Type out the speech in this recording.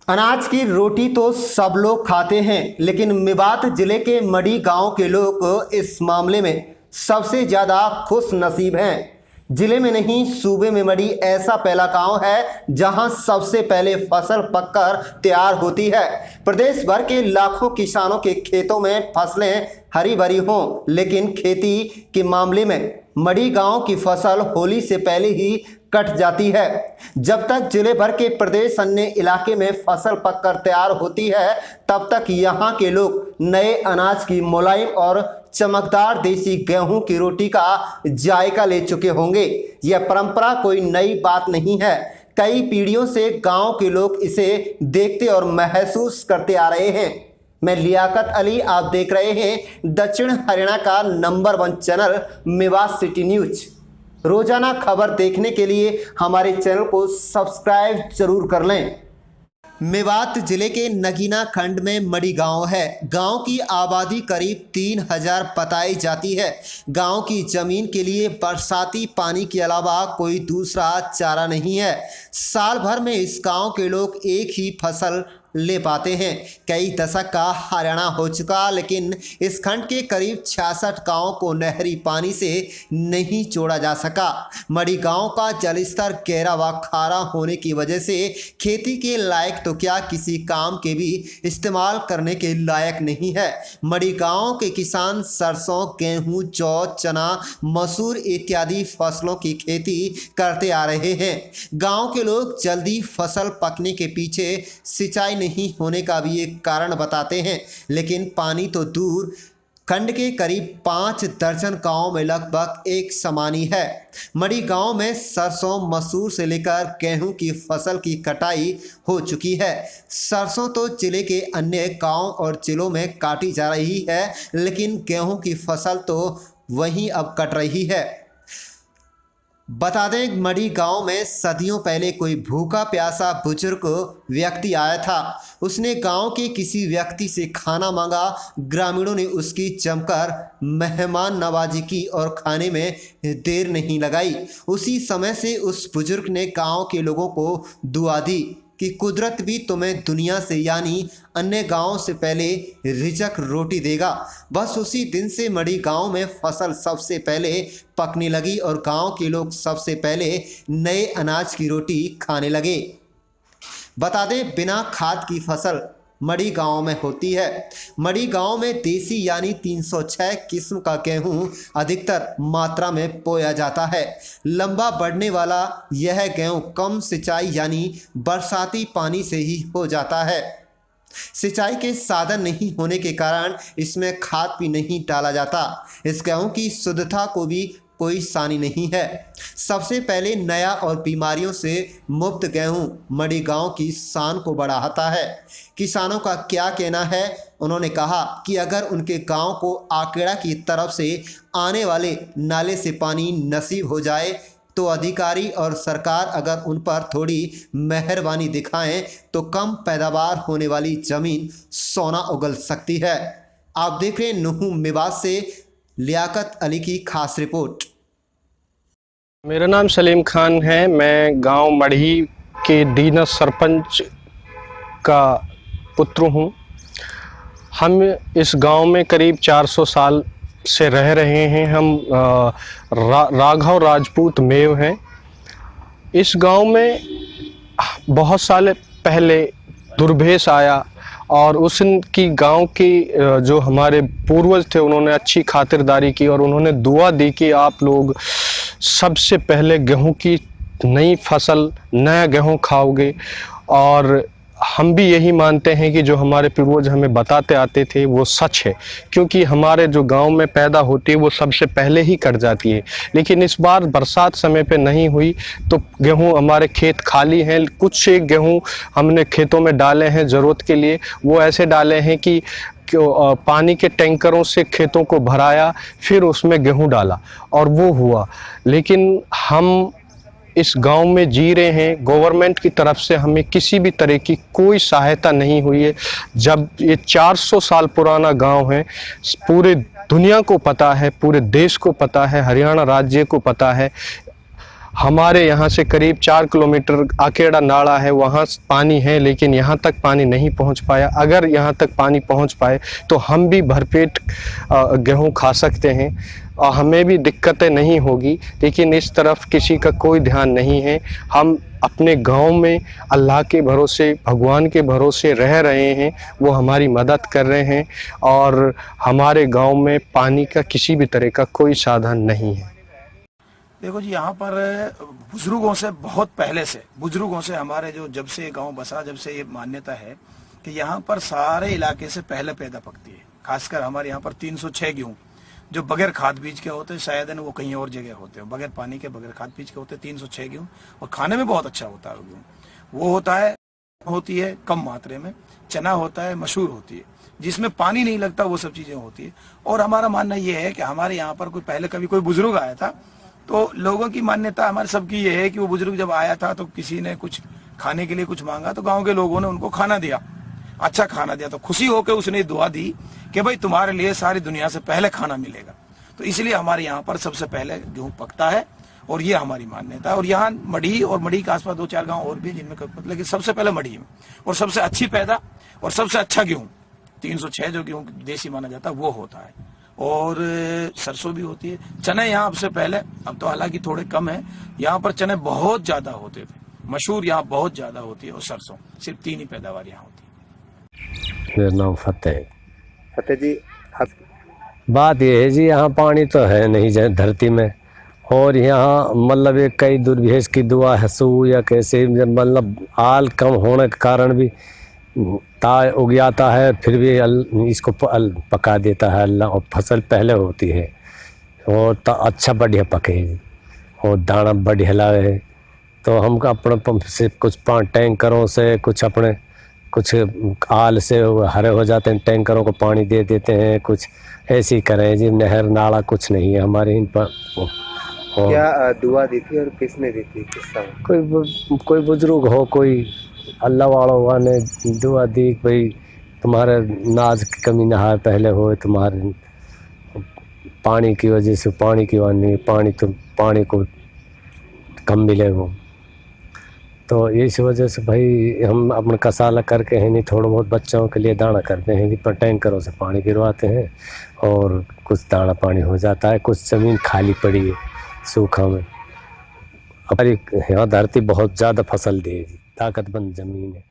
अनाज की रोटी तो सब लोग खाते हैं, लेकिन मेवात जिले के मड़ी गांव के लोग इस मामले में सबसे ज्यादा खुश नसीब हैं। जिले में नहीं, सूबे में मड़ी ऐसा पहला गांव है जहां सबसे पहले फसल पककर तैयार होती है। प्रदेश भर के लाखों किसानों के खेतों में फसलें हरी भरी हों, लेकिन खेती के मामले में मड़ी गांव की फसल होली से पहले ही कट जाती है। जब तक जिले भर के प्रदेश अन्य इलाके में फसल पककर तैयार होती है, तब तक यहाँ के लोग नए अनाज की मुलायम और चमकदार देसी गेहूं की रोटी का जायका ले चुके होंगे। यह परंपरा कोई नई बात नहीं है। कई पीढ़ियों से गांव के लोग इसे देखते और महसूस करते आ रहे हैं। मैं लियाकत अली, आप देख रहे हैं दक्षिण हरियाणा का number 1 channel Mewat city news. रोजाना खबर देखने के लिए हमारे चैनल को सब्सक्राइब जरूर कर लें। मेवात जिले के नगीना खंड में मड़ी गांव है। गांव की आबादी करीब 3000 बताई जाती है। गांव की जमीन के लिए बरसाती पानी के अलावा कोई दूसरा चारा नहीं है। साल भर में इस गांव के लोग एक ही फसल ले पाते हैं। कई दशक का हरियाणा हो चुका, लेकिन इस खंड के करीब 66 गांवों को नहरी पानी से नहीं जोड़ा जा सका। मड़ी गांव का जलस्तर गहरा व खारा होने की वजह से खेती के लायक तो क्या, किसी काम के भी इस्तेमाल करने के लायक नहीं है। मड़ी गांव के किसान सरसों, गेहूं, जौ, चना, मसूर इत्यादि फसलों की खेती करते आ रहे हैं। गांव के लोग जल्दी फसल पकने के पीछे सिंचाई नहीं होने का भी एक कारण बताते हैं, लेकिन पानी तो दूर, खंड के करीब 5 दर्जन गांव में लगभग एक समान ही है। मड़ी गांव में सरसों, मसूर से लेकर गेहूं की फसल की कटाई हो चुकी है। सरसों तो जिले के अन्य गांव और जिलों में काटी जा रही है, लेकिन गेहूं की फसल तो वहीं अब कट रही है। बता दें, मड़ी गांव में सदियों पहले कोई भूखा प्यासा बुजुर्ग व्यक्ति आया था। उसने गांव के किसी व्यक्ति से खाना मांगा। ग्रामीणों ने उसकी जमकर मेहमान नवाजी की और खाने में देर नहीं लगाई। उसी समय से उस बुजुर्ग ने गांव के लोगों को दुआ दी कि कुदरत भी तुम्हें दुनिया से यानी अन्य गांवों से पहले रिजक रोटी देगा। बस उसी दिन से मड़ी गांव में फसल सबसे पहले पकने लगी और गांव के लोग सबसे पहले नए अनाज की रोटी खाने लगे। बता दें, बिना खाद की फसल मड़ी गांव में होती है। मड़ी गांव में देसी यानी 306 किस्म का गेहूं अधिकतर मात्रा में बोया जाता है। लंबा बढ़ने वाला यह गेहूं कम सिंचाई यानी बरसाती पानी से ही हो जाता है। सिंचाई के साधन नहीं होने के कारण इसमें खाद भी नहीं डाला जाता। इस गेहूं की शुद्धता को भी कोई सानी नहीं है। सबसे पहले नया और बीमारियों से मुक्त गेहूं मड़ी गांव की शान को बढ़ाता है। किसानों का क्या कहना है? उन्होंने कहा कि अगर उनके गांव को आकेड़ा की तरफ से आने वाले नाले से पानी नसीब हो जाए तो अधिकारी और सरकार अगर उन पर थोड़ी मेहरबानी दिखाएं तो कम पैदावार होने वाली जमीन सोना उगल सकती है। आप देख रहे हैं नुहू मेवात से लियाकत अली की खास रिपोर्ट। मेरा नाम सलीम खान है। मैं गांव मढ़ी के डीना सरपंच का पुत्र हूं। हम इस गांव में करीब 400 साल से रह रहे हैं। हम राघव राजपूत मेव हैं। इस गांव में बहुत साल पहले दुर्भेष आया और उसकी गांव की जो हमारे पूर्वज थे उन्होंने अच्छी खातिरदारी की और उन्होंने दुआ दी कि आप लोग सबसे पहले गेहूं की नई फसल, नया गेहूं खाओगे। और हम भी यही मानते हैं कि जो हमारे पूर्वज हमें बताते आते थे वो सच है, क्योंकि हमारे जो गांव में पैदा होती है वो सबसे पहले ही कट जाती है। लेकिन इस बार बरसात समय पे नहीं हुई तो गेहूं, हमारे खेत खाली हैं। कुछ एक गेहूं हमने खेतों में डाले हैं ज़रूरत के लिए। वो ऐसे डाले हैं कि पानी के टैंकरों से खेतों को भराया, फिर उसमें गेहूं डाला और वो हुआ। लेकिन हम इस गांव में जी रहे हैं, गवर्नमेंट की तरफ से हमें किसी भी तरह की कोई सहायता नहीं हुई है। जब ये 400 साल पुराना गांव है, पूरे दुनिया को पता है, पूरे देश को पता है, हरियाणा राज्य को पता है। हमारे यहाँ से करीब 4 किलोमीटर आकेड़ा नाला है, वहाँ पानी है, लेकिन यहाँ तक पानी नहीं पहुँच पाया। अगर यहाँ तक पानी पहुँच पाए तो हम भी भरपेट गेहूँ खा सकते हैं और हमें भी दिक्कतें नहीं होगी, लेकिन इस तरफ किसी का कोई ध्यान नहीं है। हम अपने गांव में अल्लाह के भरोसे, भगवान के भरोसे रह रहे हैं, वो हमारी मदद कर रहे हैं और हमारे गांव में पानी का किसी भी तरह का कोई साधन नहीं है। देखो जी, यहाँ पर बुजुर्गों से, बहुत पहले से बुजुर्गों से हमारे जो जब से गांव बसा, जब से ये मान्यता है कि यहाँ पर सारे इलाके से पहले पैदा पकती है। खासकर हमारे यहाँ पर 306 गेहूँ जो बगैर खाद बीज के होते हैं, शायद वो कहीं और जगह होते हैं, बगैर पानी के, बगैर खाद बीज के होते हैं 306 गेहूँ, और खाने में बहुत अच्छा होता है गेहूँ। वो होती है कम मात्रे में, चना होता है, मशहूर होती है, जिसमें पानी नहीं लगता, वो सब चीजें होती है। और हमारा मानना ये है कि हमारे यहाँ पर पहले कभी कोई बुजुर्ग आया था, तो लोगों की मान्यता हमारे सबकी ये है कि वो बुजुर्ग जब आया था तो किसी ने कुछ खाने के लिए कुछ मांगा, तो गाँव के लोगों ने उनको खाना दिया, अच्छा खाना दिया, तो खुशी होकर उसने दुआ दी कि भाई तुम्हारे लिए सारी दुनिया से पहले खाना मिलेगा। तो इसलिए हमारे यहाँ पर सबसे पहले गेहूँ पकता है, और ये हमारी मान्यता है। और यहाँ मढ़ी और मढ़ी के आसपास 2-4 गांव और भी जिनमें, लेकिन सबसे पहले मढ़ी में, और सबसे अच्छी पैदा और सबसे अच्छा गेहूँ 306 जो गेहूँ देसी माना जाता है वो होता है। और सरसों भी होती है, चने यहाँ सबसे पहले, अब तो हालांकि थोड़े कम है, यहाँ पर चने बहुत ज्यादा होते थे, मशहूर यहाँ बहुत ज्यादा होती है। और सरसों सिर्फ 3 ही पैदावार यहाँ होती है। मेरा नाम फतेह जी, बात यह है जी, यहाँ पानी तो है नहीं धरती में, और यहाँ मतलब ये कई दुर्भेष की दुआ हंसू या कैसे, मतलब आल कम होने के कारण भी ता उग जाता है, फिर भी इसको पका देता है अल्लाह, और फसल पहले होती है और अच्छा बढ़िया पके और दाना बढ़िया लाए। तो हम अपने पंप से कुछ टैंकरों से, कुछ आल से हरे हो जाते हैं, टैंकरों को पानी दे देते हैं, कुछ ऐसे ही करें जी। नहर नाला कुछ नहीं है हमारे इन पर। क्या दुआ दी थी और किसने दी थी, किसका? कोई बुजुर्ग हो, कोई अल्लाह वालों ने दुआ दी, भाई तुम्हारे नाज की कमी ना है पहले हो, तुम्हारे पानी की वजह से, पानी की वानी पानी को कम मिलेगा। तो इस वजह से भाई हम अपने कसाला करके हैं नहीं, थोड़ा बहुत बच्चों के लिए दाना करते हैं, पर टैंकरों से पानी गिरवाते हैं और कुछ दाना पानी हो जाता है। कुछ ज़मीन खाली पड़ी है सूखा में। हमारी यहाँ धरती बहुत ज़्यादा फसल देगी, ताकतमंद ज़मीन है।